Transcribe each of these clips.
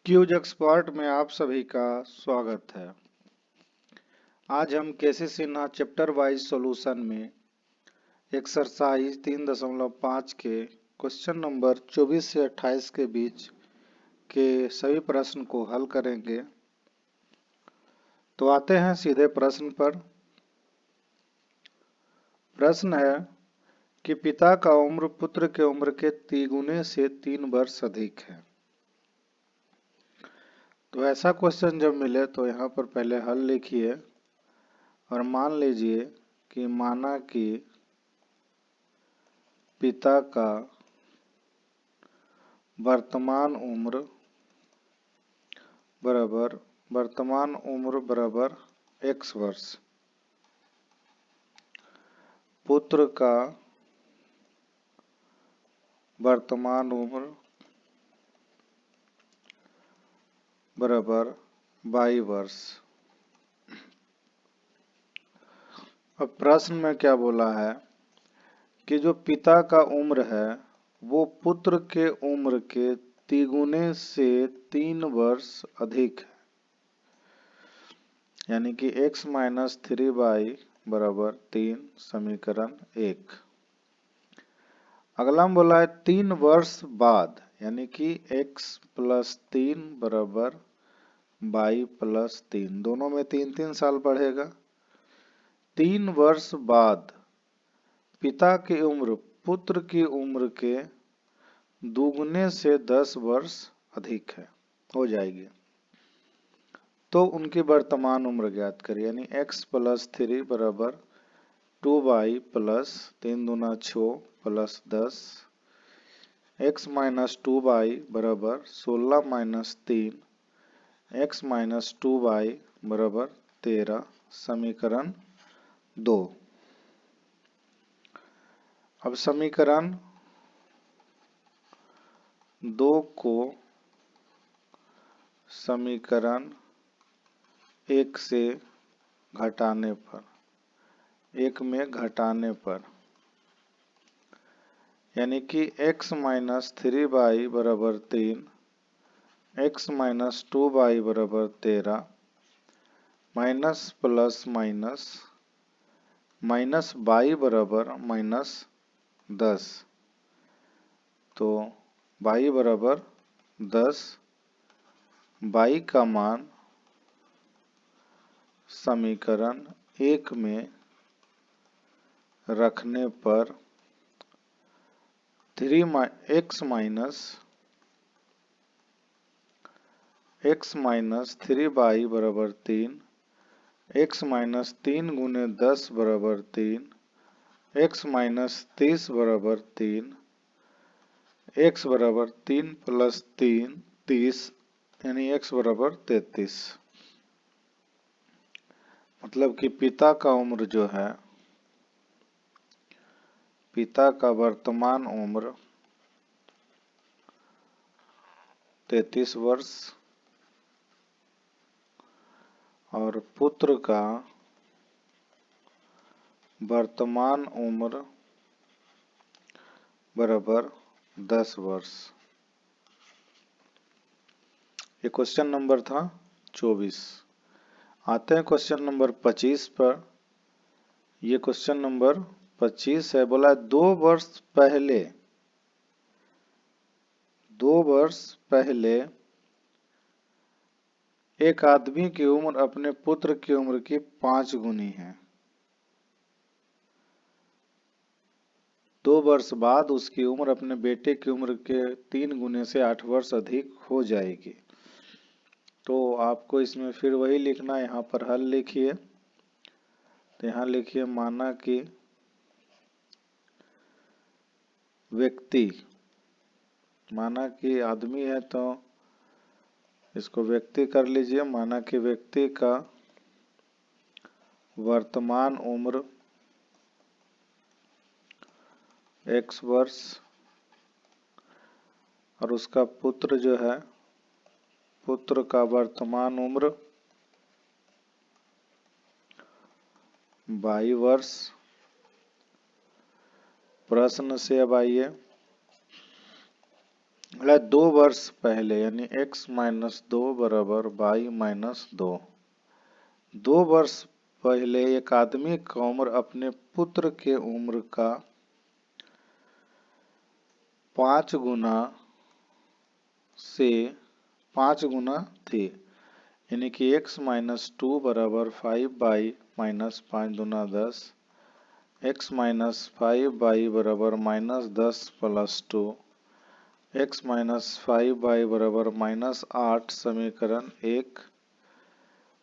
Cues expert में आप सभी का स्वागत है। आज हम केसी सिन्हा चैप्टर वाइज सॉल्यूशन में एक्सरसाइज 3.5 के क्वेश्चन नंबर 24 से 28 के बीच के सभी प्रश्न को हल करेंगे। तो आते हैं सीधे प्रश्न पर। प्रश्न है कि पिता का उम्र पुत्र के उम्र के तिगुने से 3 वर्ष अधिक है। तो ऐसा क्वेश्चन जब मिले तो यहाँ पर पहले हल लिखिए और मान लीजिए कि माना कि पिता का वर्तमान उम्र बराबर x वर्ष, पुत्र का वर्तमान उम्र बराबर y वर्ष। अब प्रश्न में क्या बोला है कि जो पिता का उम्र है वो पुत्र के उम्र के तिगुने से 3 वर्ष अधिक है, यानी कि x माइनस 3y बराबर 3, समीकरण 1। अगला में बोला है 3 वर्ष बाद, यानी कि x प्लस 3 बराबर y प्लस 3, दोनों में 3-3 साल बढ़ेगा। 3 वर्ष बाद पिता की उम्र पुत्र की उम्र के दुगुने से 10 वर्ष अधिक है, हो जाएगी। तो उनकी वर्तमान उम्र ज्ञात करिए, यानी x प्लस 3 बराबर 2y प्लस 3 दूना 6 प्लस 10, x माइनस 2y बराबर 16 माइनस 3, x माइनस 2y बराबर 13, समीकरण 2। अब समीकरण 2 को समीकरण 1 से घटाने पर, 1 में घटाने पर, यानी कि x माइनस 3y बराबर 3, x माइनस 2y बराबर 13, minus plus minus minus y बराबर माइनस 10, तो y बराबर 10, y का मान समीकरण 1 में रखने पर 3x माइनस 3y बराबर 3, x माइनस 3 गुने 10 बराबर 3, x माइनस 30 बराबर 3, x बराबर 3 प्लस 3 30, यानी x बराबर 33। मतलब कि पिता का उम्र जो है, पिता का वर्तमान उम्र 33 वर्ष और पुत्र का वर्तमान उम्र बराबर 10 वर्ष। ये क्वेश्चन नंबर था 24। आते हैं क्वेश्चन नंबर 25 पर। ये क्वेश्चन नंबर 25 है। बोला 2 वर्ष पहले एक आदमी की उम्र अपने पुत्र की उम्र की 5 गुनी है। 2 वर्ष बाद उसकी उम्र अपने बेटे की उम्र के 3 गुने से 8 वर्ष अधिक हो जाएगी। तो आपको इसमें फिर वही लिखना, यहाँ पर हल लिखिए। तो यहाँ लिखिए माना कि व्यक्ति, माना कि आदमी है तो इसको व्यक्ति कर लीजिए। माना कि व्यक्ति का वर्तमान उम्र x वर्ष और उसका पुत्र जो है, पुत्र का वर्तमान उम्र y वर्ष। प्रश्न से अब आइए, बोला 2 वर्ष पहले यानी x-2 बराबर y-2। 2 वर्ष पहले एक आदमी का उम्र अपने पुत्र के उम्र का 5 गुना से 5 गुना थी, यानी कि x-2 बराबर 5y-5 दूना 10, x-5y बराबर -10 प्लस 2, x-5y बराबर -8 समीकरण 1।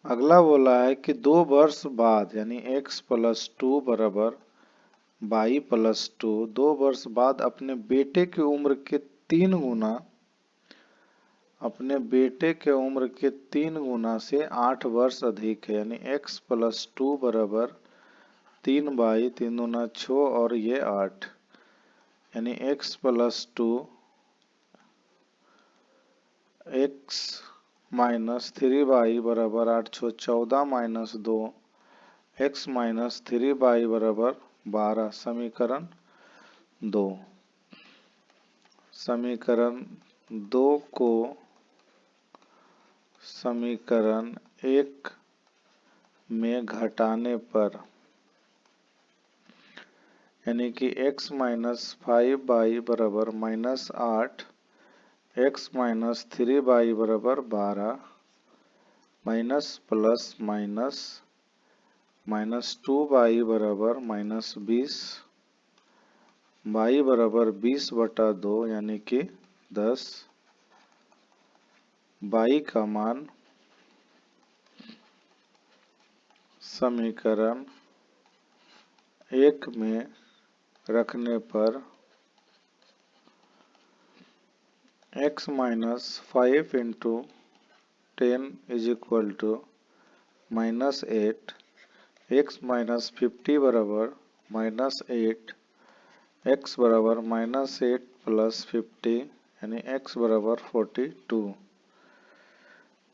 अगला बोला है कि 2 वर्ष बाद यानी x+2 बराबर y+2, 2 वर्ष बाद अपने बेटे की उम्र के 3 गुना से 8 वर्ष अधिक है, यानी x+2 बराबर 3y 3 दूना 6 और ये 8, यानी x+2 x-3y बराबर 8 6 14 -2, x-3y बराबर 12 समीकरण 2। समीकरण 2 को समीकरण 1 में घटाने पर यानी कि x-5y बराबर -8, x-3y बराबर 12 माइनस प्लस माइनस -2y बराबर -20, y बराबर 20/2 यानी कि 10, y का मान समीकरण 1 में रखने पर x-5 into 10 is equal to -8, x-50 बराबर -8, x बराबर -8 प्लस 50 यानी x बराबर 42।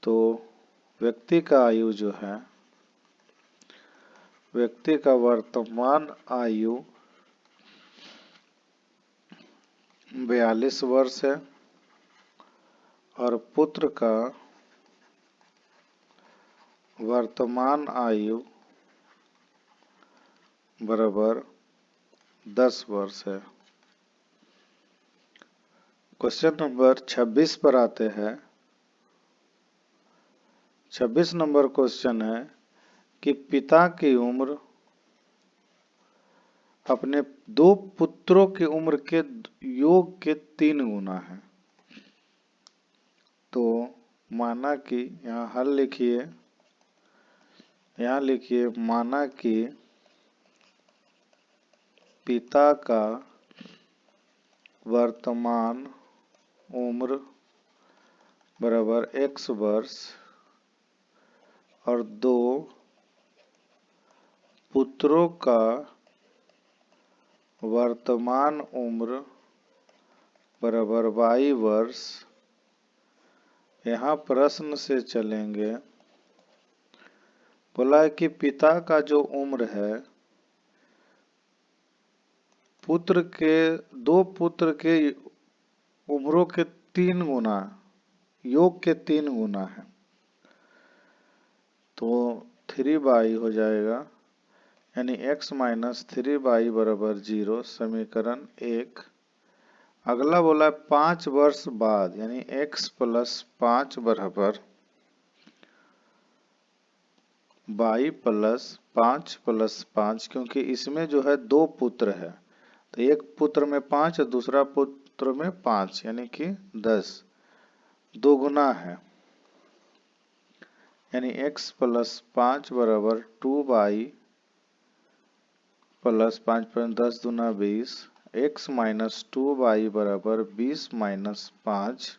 तो व्यक्ति का आयु जो है, व्यक्ति का वर्तमान आयु 42 वर्ष है और पुत्र का वर्तमान आयु बराबर 10 वर्ष है। क्वेश्चन नंबर 26 पर आते हैं। 26 नंबर क्वेश्चन है कि पिता की उम्र अपने 2 पुत्रों की उम्र के योग के 3 गुना है। तो माना कि यहाँ हल लिखिए, यहाँ लिखिए माना कि पिता का वर्तमान उम्र बराबर x वर्ष और 2 पुत्रों का वर्तमान उम्र बराबर y वर्ष। यहाँ प्रश्न से चलेंगे। बोला है कि पिता का जो उम्र है दो पुत्र के उम्रों के 3 गुना, योग के 3 गुना है, तो 3y हो जाएगा, यानी x-3y बराबर 0 समीकरण 1। अगला बोला 5 वर्ष बाद यानी x+5 बराबर y+5 + 5, क्योंकि इसमें जो है 2 पुत्र है तो एक पुत्र में 5 और दूसरा पुत्र में 5 यानी कि 10, 2 गुना है, यानी x+5 बराबर 2y + 5 10 दूना 20, x-2y बराबर 20 - 5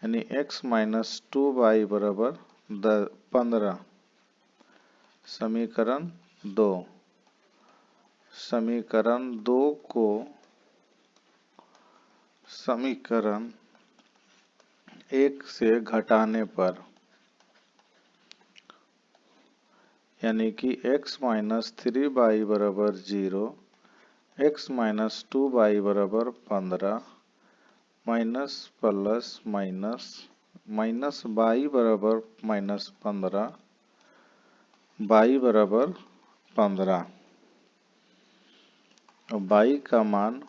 यानी x-2y बराबर 15 समीकरण 2। समीकरण 2 को समीकरण 1 से घटाने पर यानी कि x-3y बराबर 0, x-2y बराबर 15, minus plus minus minus by बराबर -15, बाई बराबर 15 और बाई का मान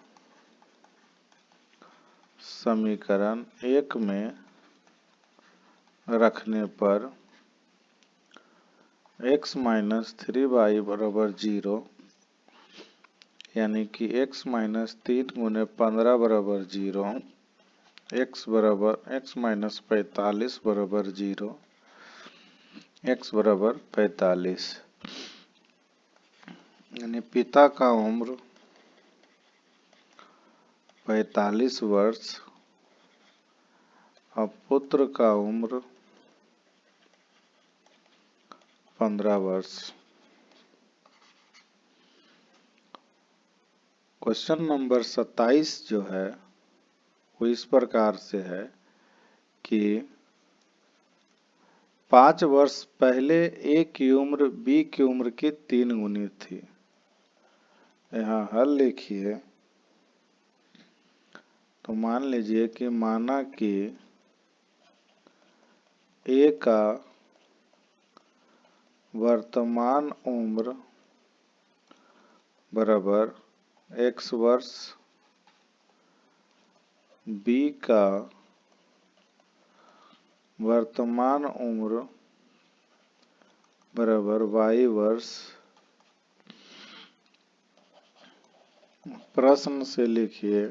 समीकरण 1 में रखने पर x माइनस 3y बराबर 0, यानी कि x माइनस 3 गुने 15 बराबर 0, x माइनस 45 बराबर 0, x बराबर 45, यानी पिता का उम्र 45 वर्ष और पुत्र का उम्र 15 वर्ष। क्वेश्चन नंबर 27 जो है वो इस प्रकार से है कि 5 वर्ष पहले ए की उम्र बी की उम्र की 3 गुनी थी। यहाँ हल लिखिए। तो मान लीजिए कि माना कि ए का वर्तमान उम्र बराबर x वर्ष, बी का वर्तमान उम्र बराबर y वर्ष। प्रश्न से लिखिए।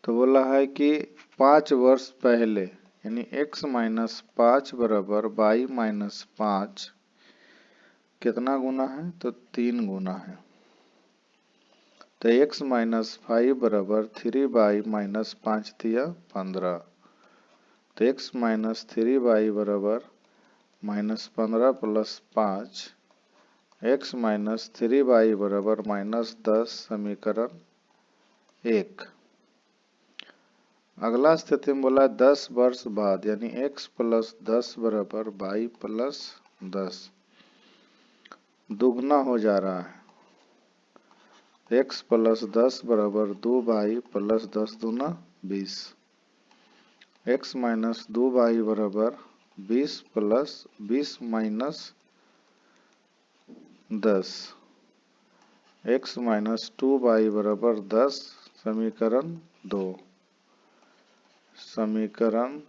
तो बोला है कि 5 वर्ष पहले यानी x माइनस 5 बराबर y माइनस 5 कितना गुना है? तो 3 गुना है। तो x माइनस 5 बराबर 3y माइनस 5 दिया 15। तो x माइनस 3y बराबर -15 प्लस 5, x माइनस 3y बराबर -10, समीकरण 1। अगला स्थिति में बोला 10 वर्ष बाद यानी x प्लस 10 बराबर y प्लस 10 दुगना हो जा रहा है। x प्लस 10 बराबर 2y प्लस 10 दूना 20, x माइनस 2y बराबर 20 plus 20 minus 10, x minus 2y बराबर 10, समीकरण 2। समीकरण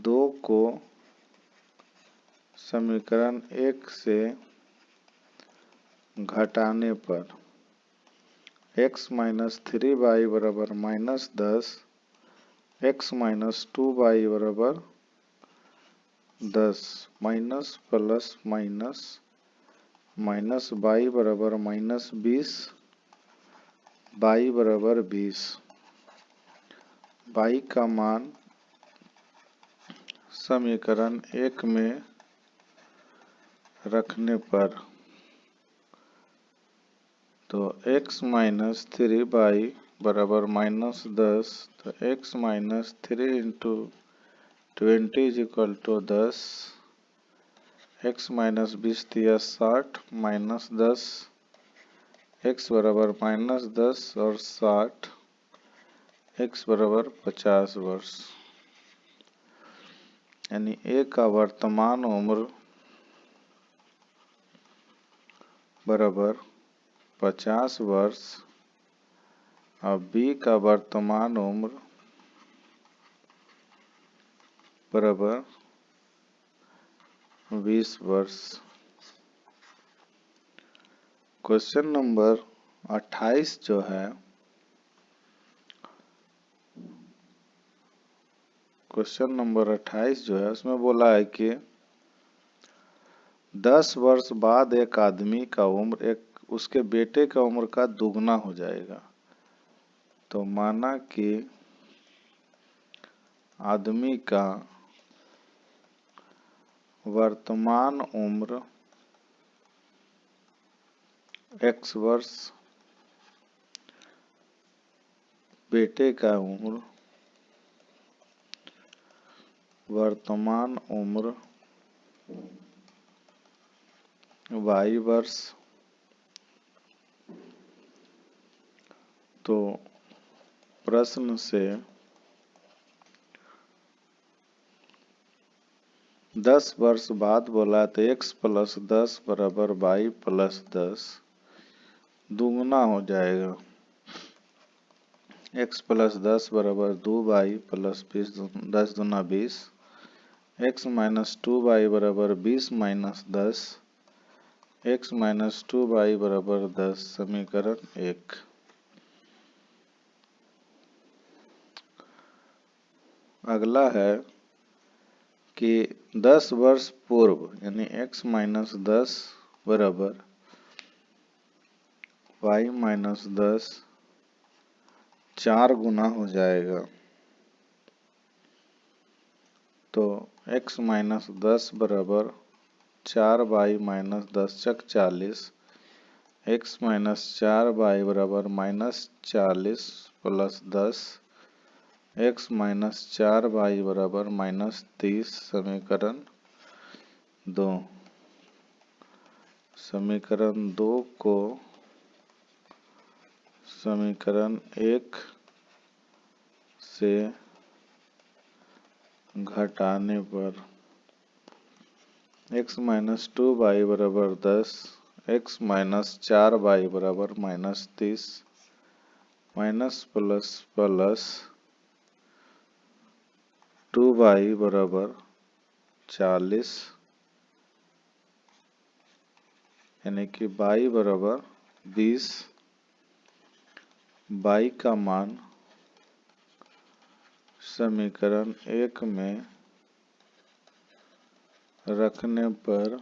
2 को समीकरण 1 से घटाने पर x माइनस 3y बराबर -10, x माइनस 2y बराबर 10, minus plus minus minus y बराबर -20, y बराबर 20, y का मान समीकरण 1 में रखने पर तो x माइनस 3y बराबर -10, तो x minus 3 into 20 is equal to 10, x minus 20 दिया 60 माइनस 10, x बराबर -10 और 60, x बराबर 50 वर्ष, यानी a का वर्तमान उम्र बराबर 50 वर्ष और b का वर्तमान उम्र बराबर 20 वर्ष। क्वेश्चन नंबर 28 जो है उसमें बोला है कि 10 वर्ष बाद एक आदमी का उम्र उसके बेटे का उम्र का दुगना हो जाएगा। तो माना कि आदमी का वर्तमान उम्र x वर्ष, बेटे का उम्र वर्तमान उम्र y वर्ष। तो प्रश्न से 10 वर्ष बाद बोला तो x प्लस 10 बराबर y प्लस 10 दुगुना हो जाएगा। x प्लस 10 बराबर 2y प्लस 10 दूना 20, x माइनस 2y बराबर 20 माइनस 10, x माइनस 2y बराबर 10, समीकरण 1। अगला है कि 10 वर्ष पूर्व यानी x माइनस 10 बराबर y माइनस 10 4 गुना हो जाएगा। तो x माइनस 10 बराबर 4y माइनस 10 चक 40, x माइनस 4y बराबर minus 40 plus 10, x minus 4y बराबर माइनस 30, समीकरण 2। समीकरण 2 को समीकरण 1 से घटाने पर x माइनस 2y बराबर 10, x माइनस 4y बराबर minus 30, minus plus plus 2y बराबर 40 यानी कि y बराबर 20। y का मान समीकरण 1 में रखने पर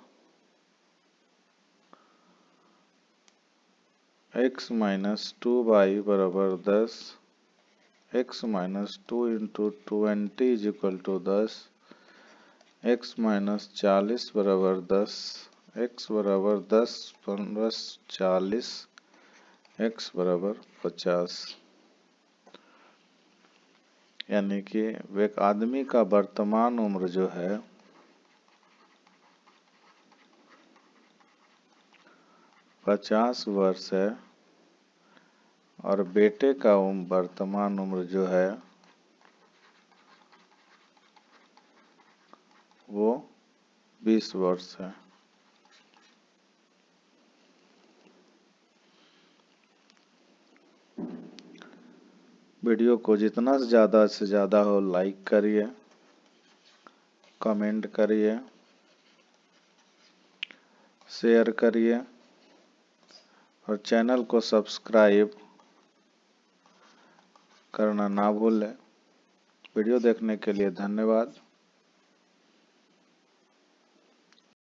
x माइनस 2y बराबर 10, x minus 2 into 20 is equal to 10, x minus 40 बराबर 10, x बराबर 10 प्लस 40, x बराबर 50। यानी कि एक आदमी का वर्तमान उम्र जो है 50 वर्ष है और बेटे का वर्तमान उम्र जो है वो 20 वर्ष है। वीडियो को जितना से ज़्यादा हो लाइक करिए, कमेंट करिए, शेयर करिए और चैनल को सब्सक्राइब करना ना भूलें। वीडियो देखने के लिए धन्यवाद।